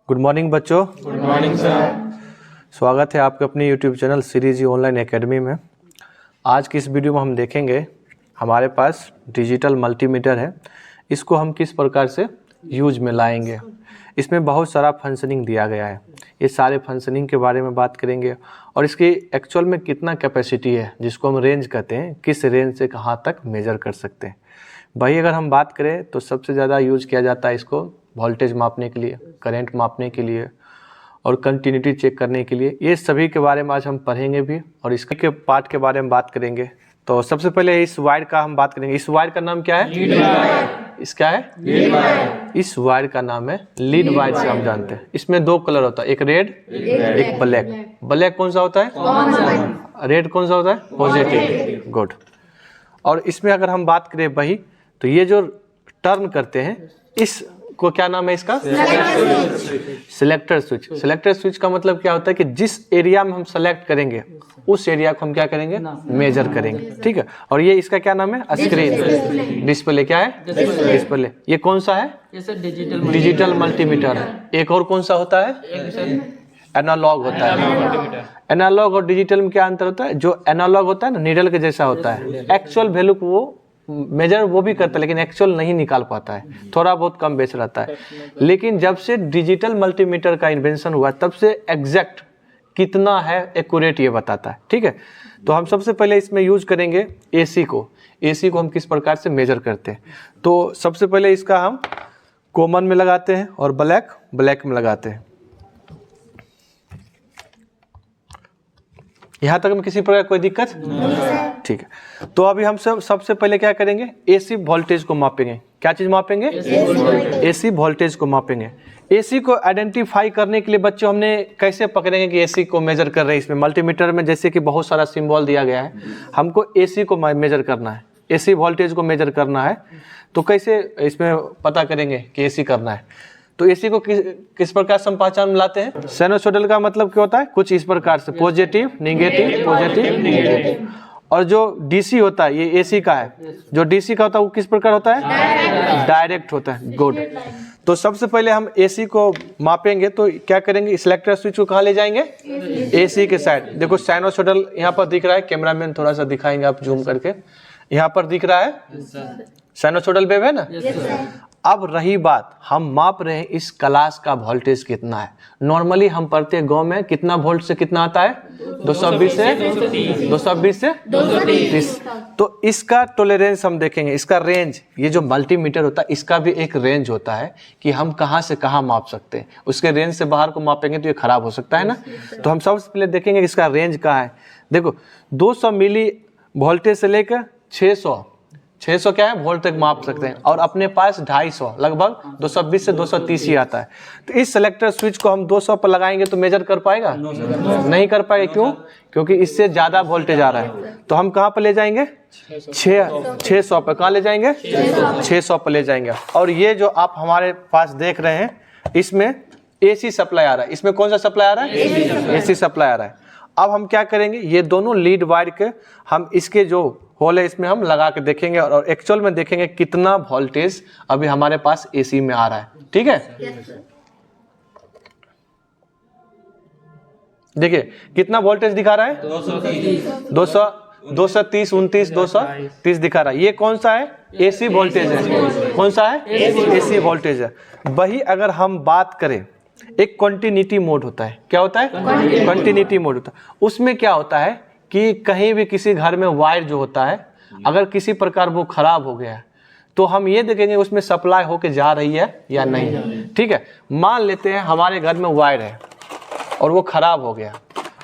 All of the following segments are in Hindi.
गुड मॉर्निंग बच्चों। Good morning sir. स्वागत है आपके अपने YouTube channel series online academy में। आज की इस वीडियो में हम देखेंगे हमारे पास डिजिटल मल्टीमीटर है, इसको हम किस प्रकार से यूज में लाएंगे। इसमें बहुत सारा फंक्शनिंग दिया गया है, ये सारे फंक्शनिंग के बारे में बात करेंगे और इसकी एक्चुअल में कितना कैपेसिटी है जिसको हम रेंज कहते हैं, किस रेंज से कहाँ तक मेजर कर सकते हैं। भाई अगर हम बात करें तो सबसे ज़्यादा यूज किया जाता है इसको वोल्टेज मापने के लिए, करंट मापने के लिए और कंटिन्यूटी चेक करने के लिए। ये सभी के बारे में आज हम पढ़ेंगे भी और इसके पार्ट के बारे में बात करेंगे। तो सबसे पहले इस वायर का हम बात करेंगे। इस वायर का नाम क्या है? Lead wire. इसका है लीड वायर। इस वायर का नाम है लीड वायर से हम जानते हैं। इसमें दो कलर होता है, एक रेड एक ब्लैक। ब्लैक कौन सा होता है? रेड कौन सा होता है? पॉजिटिव। गुड। और इसमें अगर हम बात करें वही तो ये जो टर्न करते हैं इसको क्या नाम है इसका? Selector switch. सिलेक्टर स्विच का मतलब क्या होता है कि जिस एरिया में हम सेलेक्ट करेंगे उस एरिया को हम क्या करेंगे? मेजर करेंगे। ठीक है। और ये इसका क्या नाम है? Screen display. क्या है? डिस्प्ले। ये कौन सा है? डिजिटल मल्टीमीटर है। एक और कौन सा होता है? एनालॉग होता है। एनालॉग और डिजिटल में क्या अंतर होता है? जो एनालॉग होता है ना, नीडल के जैसा होता है, एक्चुअल वैल्यू को वो मेजर वो भी करता है लेकिन एक्चुअल नहीं निकाल पाता है, थोड़ा बहुत कम बेच रहता है। लेकिन जब से डिजिटल मल्टीमीटर का इन्वेंशन हुआ तब से एग्जैक्ट कितना है एक्यूरेट ये बताता है। ठीक है। तो हम सबसे पहले इसमें यूज करेंगे एसी को। एसी को हम किस प्रकार से मेजर करते हैं तो सबसे पहले इसका हम कॉमन में लगाते हैं और ब्लैक में लगाते हैं। यहाँ तक में किसी प्रकार कोई दिक्कत? ठीक है। तो अभी हम सबसे पहले क्या करेंगे? एसी वोल्टेज को मापेंगे। क्या चीज मापेंगे? एसी वोल्टेज को मापेंगे। एसी को आइडेंटिफाई करने के लिए बच्चों हमने कैसे पकड़ेंगे कि एसी को मेजर कर रहे हैं? इसमें मल्टीमीटर में जैसे कि बहुत सारा सिंबल दिया गया है, हमको एसी को मेजर करना है, एसी वोल्टेज को मेजर करना है। तो कैसे इसमें पता करेंगे कि एसी करना है? तो एसी को किस प्रकार से हम पहचान में लाते हैं? साइनसॉइडल का मतलब क्या होता है? कुछ इस प्रकार से, पॉजिटिव नेगेटिव, पॉजिटिव नेगेटिव। और जो डीसी होता है, ये एसी का है, जो डीसी का होता है वो किस प्रकार होता है? डायरेक्ट होता है। गुड। तो सबसे पहले हम एसी को मापेंगे तो क्या करेंगे? सिलेक्टर स्विच को कहाँ ले जाएंगे? एसी के साइड। देखो साइनसॉइडल यहाँ पर दिख रहा है, कैमरामैन थोड़ा सा दिखाएंगे आप जूम करके। यहाँ पर दिख रहा है साइनसॉइडल वेव है ना। अब रही बात, हम माप रहे हैं इस क्लास का वोल्टेज कितना है। नॉर्मली हम पढ़ते हैं गांव में कितना वोल्ट से कितना आता है? 220 से 230। तो इसका टॉलरेंस हम देखेंगे, इसका रेंज। ये जो मल्टीमीटर होता है इसका भी एक रेंज होता है कि हम कहाँ से कहाँ माप सकते हैं। उसके रेंज से बाहर को मापेंगे तो ये खराब हो सकता है ना। तो हम सबसे पहले देखेंगे इसका रेंज कहाँ है। देखो 200 मिली वोल्टेज से लेकर 600 क्या है वोल्ट तक माप सकते हैं। और अपने पास 250 लगभग 220 से 230 ही आता है। तो इस सिलेक्टर स्विच को हम 200 पर लगाएंगे तो मेजर कर पाएगा? नहीं कर पाएगा। क्यों? क्योंकि इससे ज्यादा वोल्टेज आ रहा है। तो हम कहाँ पर ले जाएंगे? 600 पर। कहाँ ले जाएंगे? 600 पर ले जाएंगे। और ये जो आप हमारे पास देख रहे हैं इसमें एसी सप्लाई आ रहा है। इसमें कौन सा सप्लाई आ रहा है? एसी सप्लाई आ रहा है। अब हम क्या करेंगे? ये दोनों लीड वायर के हम इसके जो होल है इसमें हम लगा के देखेंगे और एक्चुअल में देखेंगे कितना वोल्टेज अभी हमारे पास एसी में आ रहा है। ठीक है। देखिए कितना वोल्टेज दिखा रहा है? 230 29 230 दिखा रहा है। ये कौन सा है? एसी वोल्टेज है। कौन सा है? एसी वोल्टेज है। वही अगर हम बात करें, एक कंटिन्यूटी मोड होता है। क्या होता है? कंटिन्यूटी मोड होता है। उसमें क्या होता है कि कहीं भी किसी घर में वायर जो होता है अगर किसी प्रकार वो खराब हो गया तो हम ये देखेंगे उसमें सप्लाई होके जा रही है या नहीं। ठीक है। मान लेते हैं हमारे घर में वायर है और वो खराब हो गया।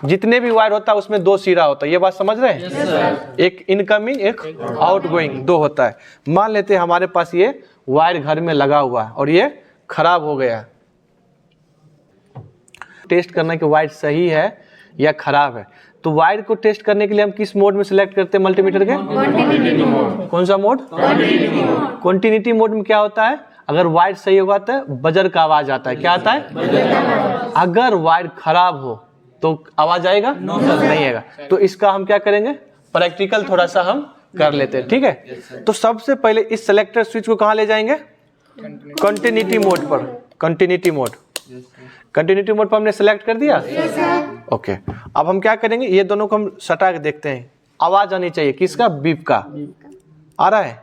जितने भी वायर होता है उसमें 2 सिरा होता है। ये बात समझ रहे हैं? एक इनकमिंग एक आउटगोइंग 2 होता है। मान लेते हैं हमारे पास ये वायर घर में लगा हुआ है और ये खराब हो गया। टेस्ट करना कि वायर सही है या खराब है। तो वायर को टेस्ट करने के लिए हम किस मोड में सिलेक्ट करते हैं मल्टीमीटर के? कौन सा मोड? कंटिन्यूटी मोड में क्या होता है? अगर वायर सही होगा तो बजर का आवाज आता है। क्या आता है? अगर वायर खराब हो तो आवाज आएगा? नहीं आएगा। तो इसका हम क्या करेंगे? प्रैक्टिकल थोड़ा सा हम कर लेते हैं। ठीक है। तो सबसे पहले इस सिलेक्टर स्विच को कहाँ ले जाएंगे? कंटिन्यूटी मोड पर। कंटिन्यूटी मोड कंटिन्यूटी मोड पर हमने सेलेक्ट कर दिया। ओके, अब हम क्या करेंगे, ये दोनों को हम सटा के देखते हैं। आवाज आनी चाहिए किसका, बीप का। आ रहा है,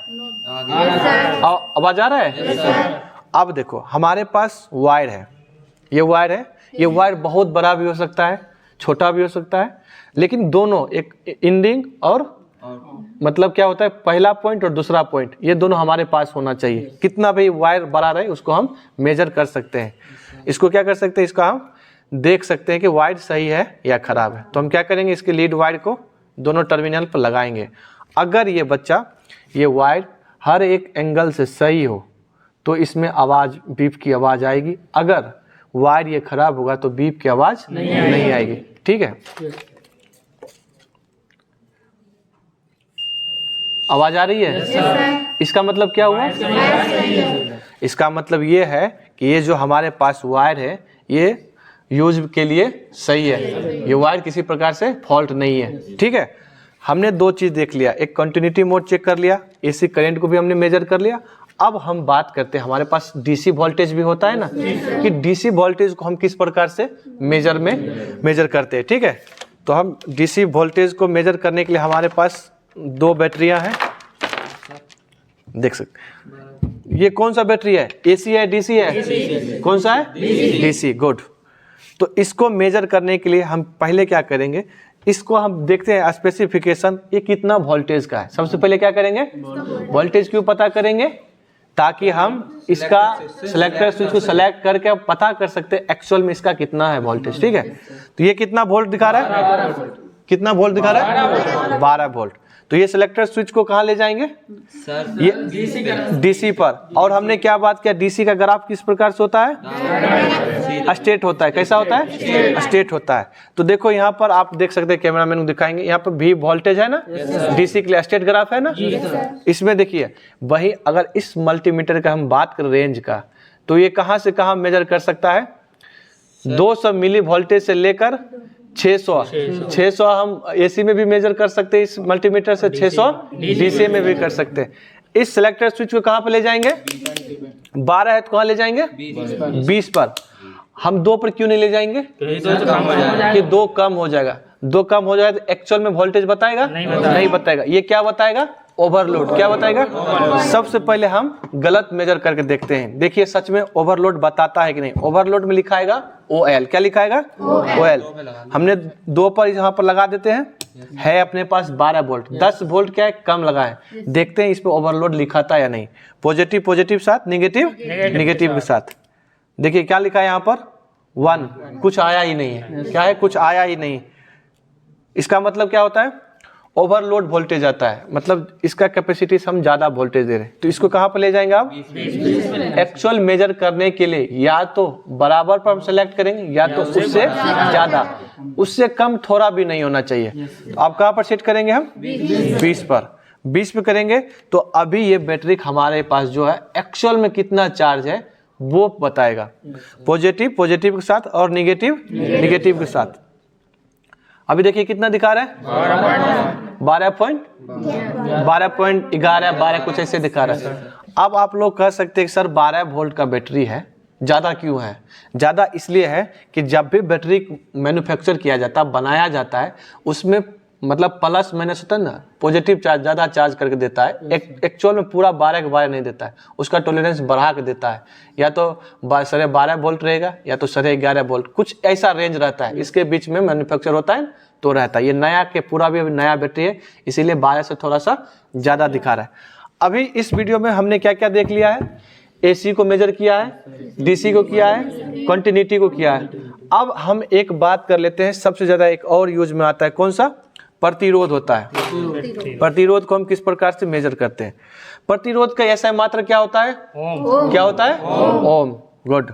आवाज आ रहा है। अब देखो हमारे पास वायर है, ये वायर है, ये वायर बहुत बड़ा भी हो सकता है, छोटा भी हो सकता है, लेकिन दोनों एक इंडिंग और मतलब क्या होता है, पहला पॉइंट और दूसरा पॉइंट, ये दोनों हमारे पास होना चाहिए। कितना भी वायर बड़ा रहे उसको हम मेजर कर सकते हैं। इसको क्या कर सकते हैं, इसका हम देख सकते हैं कि वायर सही है या खराब है। तो हम क्या करेंगे, इसके लीड वायर को दोनों टर्मिनल पर लगाएंगे। अगर ये बच्चा, ये वायर हर एक एंगल से सही हो तो इसमें आवाज, बीप की आवाज आएगी। अगर वायर ये खराब होगा तो बीप की आवाज नहीं आएगी। ठीक है, आवाज आ रही है। इसका मतलब क्या हुआ, इसका मतलब ये है कि ये जो हमारे पास वायर है ये यूज के लिए सही है, ये वायर किसी प्रकार से फॉल्ट नहीं है। ठीक है, हमने दो चीज देख लिया, एक कंटिन्यूटी मोड चेक कर लिया, एसी करंट को भी हमने मेजर कर लिया। अब हम बात करते हैं, हमारे पास डीसी वोल्टेज भी होता है ना, कि डीसी वोल्टेज को हम किस प्रकार से मेजर करते हैं। ठीक है, तो हम डीसी वोल्टेज को मेजर करने के लिए हमारे पास दो बैटरियां हैं, देख सकते हैं। ये कौन सा बैटरी है, एसी है डीसी है, कौन सा है, डीसी। गुड। तो इसको मेजर करने के लिए हम पहले क्या करेंगे, इसको हम देखते हैं स्पेसिफिकेशन, ये कितना वोल्टेज का है। सबसे पहले क्या करेंगे, वोल्टेज क्यों पता करेंगे, ताकि हम इसका सिलेक्टर स्विच को सेलेक्ट करके पता कर सकते हैं एक्चुअल में इसका कितना है वोल्टेज। ठीक है, तो ये कितना वोल्ट दिखा रहा है, कितना वोल्ट दिखा रहा है, 12 वोल्ट। तो ये सिलेक्टर स्विच को कहाँ ले जाएंगे, ये डीसी पर। और हमने क्या बात किया, डीसी का ग्राफ किस प्रकार से होता है, स्टेट होता है। कैसा होता है, स्टेट होता है। तो देखो यहाँ पर आप देख सकते हैं, कैमरामैन को दिखाएंगे, यहाँ पर भी वोल्टेज है ना, डीसी के लिए स्टेट ग्राफ है ना। इसमें देखिए, वही अगर इस मल्टीमीटर का हम बात करें रेंज का, तो ये कहाँ से कहाँ मेजर कर सकता है, 200 मिली वोल्टेज से लेकर 600 हम एसी में भी मेजर कर सकते हैं इस मल्टीमीटर से, 600 डीसी में भी कर सकते हैं। इस सिलेक्टर स्विच को कहां पर ले जाएंगे, 12 है तो कहां ले जाएंगे, 20 पर। हम 2 पर क्यों नहीं ले जाएंगे, कि 2 कम हो जाएगा। 2 कम हो जाएगा तो एक्चुअल में वोल्टेज बताएगा, नहीं बताएगा। ये क्या बताएगा, ओवरलोड। क्या बताएगा, सबसे पहले हम गलत मेजर करके देखते हैं। देखिए सच में ओवरलोड बताता है कि नहीं। ओवरलोड में लिखाएगा OL, क्या लिखाएगा, OL। हमने 2 पर यहाँ पर लगा देते हैं, है अपने पास 12 वोल्ट, 10 वोल्ट क्या है कम लगा है। देखते हैं इस पे ओवरलोड लिखा था या नहीं। पॉजिटिव पॉजिटिव साथ, निगेटिव निगेटिव के साथ। देखिए क्या लिखा है यहाँ पर, 1, कुछ आया ही नहीं है। क्या है, कुछ आया ही नहीं। इसका मतलब क्या होता है, ओवरलोड वोल्टेज आता है, मतलब इसका कैपेसिटी से हम ज्यादा वोल्टेज दे रहे हैं। तो इसको कहां पर ले जाएंगे आप, एक्चुअल मेजर करने के लिए या तो बराबर पर हम सेलेक्ट करेंगे, या तो उससे ज्यादा, उससे कम थोड़ा भी नहीं होना चाहिए। तो आप कहां पर सेट करेंगे, हम 20 पर। 20 पे करेंगे तो अभी ये बैटरी हमारे पास जो है एक्चुअल में कितना चार्ज है वो बताएगा, पॉजिटिव पॉजिटिव के साथ और निगेटिव निगेटिव के साथ। अभी देखिए कितना दिखा रहा है, 12.11, 12 कुछ ऐसे दिखा रहा है। अब आप लोग कह सकते हैं कि सर 12 वोल्ट का बैटरी है, ज़्यादा क्यों है। ज़्यादा इसलिए है कि जब भी बैटरी मैन्युफैक्चर किया जाता है, बनाया जाता है, उसमें मतलब प्लस माइनस होता है ना, पॉजिटिव चार्ज ज़्यादा चार्ज करके देता है। एक्चुअल में पूरा 12 के 12 नहीं देता है, उसका टॉलरेंस बढ़ा के देता है। या तो 12.5 वोल्ट रहेगा या तो 11.5 वोल्ट, कुछ ऐसा रेंज रहता है। इसके बीच में मैन्युफैक्चर होता है तो रहता है। ये नया के पूरा भी नया बैटरी है, इसीलिए 12 से थोड़ा सा ज़्यादा दिखा रहा है। अभी इस वीडियो में हमने क्या क्या देख लिया है, एसी को मेजर किया है, डीसी को किया है, कंटिन्यूटी को किया है। अब हम एक बात कर लेते हैं, सबसे ज़्यादा एक और यूज में आता है, कौन सा, प्रतिरोध होता है। प्रतिरोध को हम किस प्रकार से मेजर करते हैं। प्रतिरोध का ऐसा मात्रा क्या होता है, क्या होता है, ओम। गुड।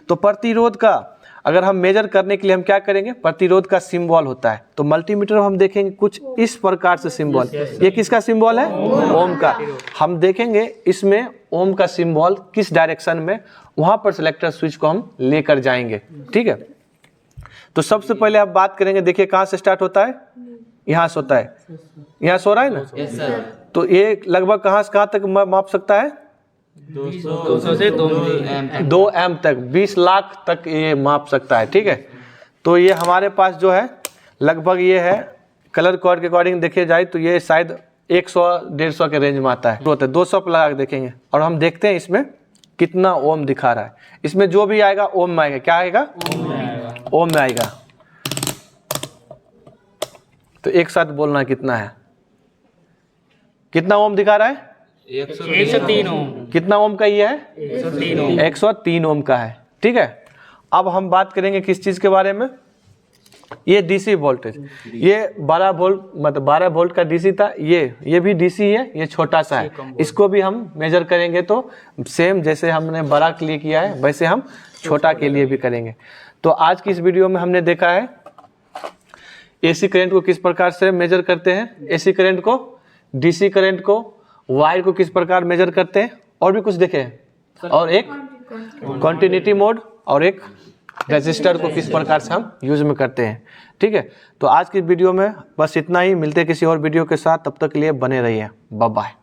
तो प्रतिरोध का अगर हम मेजर करने के लिए हम क्या करेंगे, प्रतिरोध का सिंबल होता है। तो मल्टीमीटर हम देखेंगे कुछ इस प्रकार से सिंबल, ये किसका सिंबल है, ओम का। हम देखेंगे इसमें ओम का सिंबल किस डायरेक्शन में, वहां पर सिलेक्टर स्विच को हम लेकर जाएंगे। ठीक है, तो सबसे पहले आप बात करेंगे, देखिए कहां से स्टार्ट होता है, यहाँ से होता है, यहाँ से हो रहा है ना। तो ये लगभग कहाँ से कहाँ तक माप सकता है, 200 से 2 एम 2 एम तक 20 लाख तक ये माप सकता है। ठीक है, तो ये हमारे पास जो है लगभग ये है कलर कोड के अकॉर्डिंग देखे जाए तो ये शायद 100-150 के रेंज में आता है। 200 पर लगा के देखेंगे और हम देखते हैं इसमें कितना ओम दिखा रहा है। इसमें जो भी आएगा ओम में आएगा। क्या आएगा? ओम में आएगा। तो एक साथ बोलना कितना है, कितना ओम दिखा रहा है? 103 ओम। कितना ओम का ये है? 103 ओम। 103 ओम का है। ठीक है, अब हम बात करेंगे किस चीज के बारे में? ये डीसी वोल्टेज, ये 12 वोल्ट मतलब 12 वोल्ट का डीसी था। ये भी डीसी है, ये छोटा सा है। इसको भी हम मेजर करेंगे तो सेम जैसे हमने बड़ा के लिए किया है वैसे हम छोटा के लिए भी करेंगे। तो आज की इस वीडियो में हमने देखा है एसी करंट को किस प्रकार से मेजर करते हैं, एसी करंट को, डीसी करंट को, वायर को किस प्रकार मेजर करते हैं, और भी कुछ देखे हैं, और एक कॉन्टिन्यूटी मोड और एक रेजिस्टर को किस प्रकार से हम यूज में करते हैं। ठीक है, तो आज की वीडियो में बस इतना ही। मिलते हैं किसी और वीडियो के साथ, तब तक के लिए बने रहिए। Bye bye.